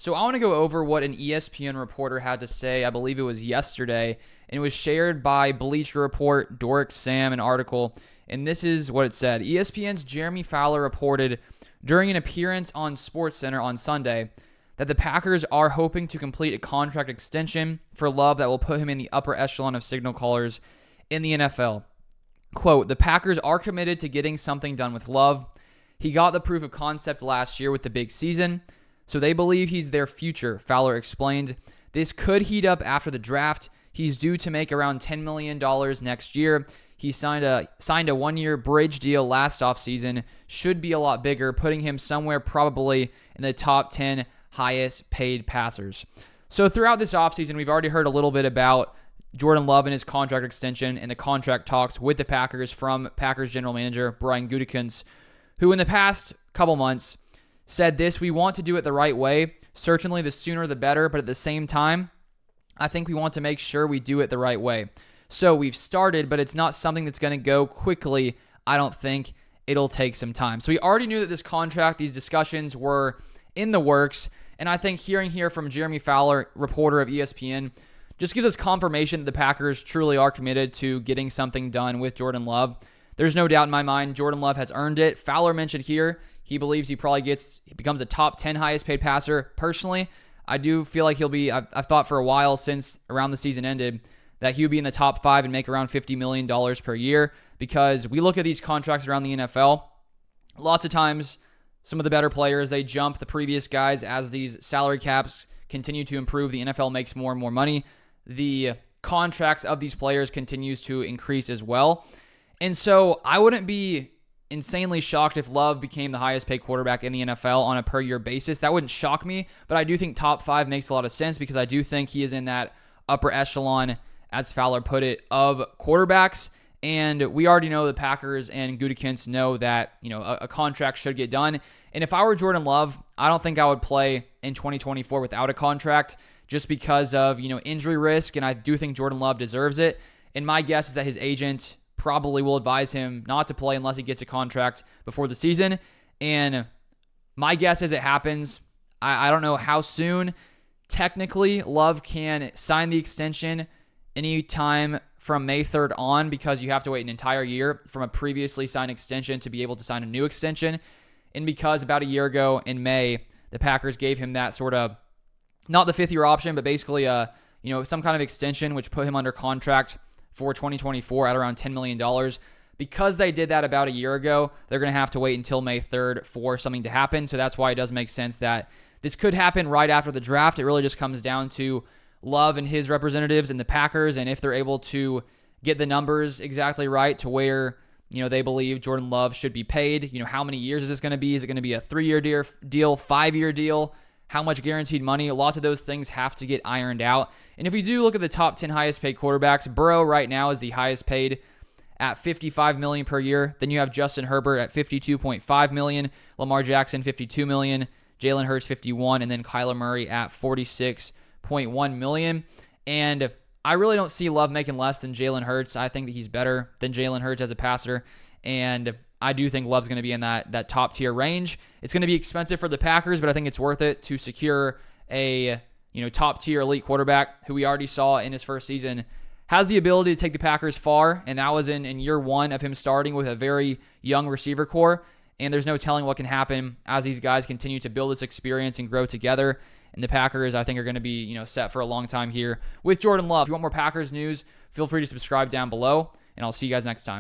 So I want to go over what an ESPN reporter had to say. I believe it was yesterday, and it was shared by Bleacher Report, Doric Sam, an article. And this is what it said. ESPN's Jeremy Fowler reported during an appearance on SportsCenter on Sunday that the Packers are hoping to complete a contract extension for Love that will put him in the upper echelon of signal callers in the NFL. Quote, the Packers are committed to getting something done with Love. He got the proof of concept last year with the big season, so they believe he's their future, Fowler explained. This could heat up after the draft. He's due to make around $10 million next year. He signed a one-year bridge deal last offseason. Should be a lot bigger, putting him somewhere probably in the top 10 highest paid passers. So throughout this offseason, we've already heard a little bit about Jordan Love and his contract extension and the contract talks with the Packers from Packers general manager Brian Gutekunst, who in the past couple months said this: we want to do it the right way. Certainly the sooner the better, but at the same time, I think we want to make sure we do it the right way. So we've started, but it's not something that's going to go quickly. I don't think it'll take some time. So we already knew that this contract, these discussions were in the works, and I think hearing here from Jeremy Fowler, reporter of ESPN, just gives us confirmation that the Packers truly are committed to getting something done with Jordan Love. There's no doubt in my mind Jordan Love has earned it. Fowler mentioned here he believes he becomes a top 10 highest paid passer. Personally, I do feel like he'll be, I've thought for a while since around the season ended that he would be in the top 5 and make around $50 million per year, because we look at these contracts around the NFL. Lots of times, some of the better players, they jump the previous guys as these salary caps continue to improve. The NFL makes more and more money. The contracts of these players continues to increase as well. And so I wouldn't be insanely shocked if Love became the highest paid quarterback in the NFL on a per year basis. That wouldn't shock me, but I do think top 5 makes a lot of sense because I do think he is in that upper echelon, as Fowler put it, of quarterbacks. And we already know the Packers and Gutekunst know that, a contract should get done. And if I were Jordan Love, I don't think I would play in 2024 without a contract just because of, injury risk. And I do think Jordan Love deserves it. And my guess is that his agent probably will advise him not to play unless he gets a contract before the season. And my guess is it happens. I don't know how soon. Technically, Love can sign the extension any time from May 3rd on, because you have to wait an entire year from a previously signed extension to be able to sign a new extension. And because about a year ago in May, the Packers gave him that sort of, not the 5th year option, but basically some kind of extension which put him under contract for 2024 at around $10 million. Because they did that about a year ago, they're going to have to wait until May 3rd for something to happen. So that's why it does make sense that this could happen right after the draft. It really just comes down to Love and his representatives and the Packers, and if they're able to get the numbers exactly right to where, they believe Jordan Love should be paid. How many years is this going to be? Is it going to be a 3-year deal, 5-year deal? How much guaranteed money? Lots of those things have to get ironed out. And if we do look at the top 10 highest paid quarterbacks, Burrow right now is the highest paid at $55 million per year. Then you have Justin Herbert at $52.5 million, Lamar Jackson $52 million, Jalen Hurts $51, and then Kyler Murray at $46.1 million. And I really don't see Love making less than Jalen Hurts. I think that he's better than Jalen Hurts as a passer. And I do think Love's going to be in that top tier range. It's going to be expensive for the Packers, but I think it's worth it to secure a top tier elite quarterback who we already saw in his first season has the ability to take the Packers far, and that was in year 1 of him starting with a very young receiver core. And there's no telling what can happen as these guys continue to build this experience and grow together. And the Packers, I think, are going to be set for a long time here with Jordan Love. If you want more Packers news, feel free to subscribe down below, and I'll see you guys next time.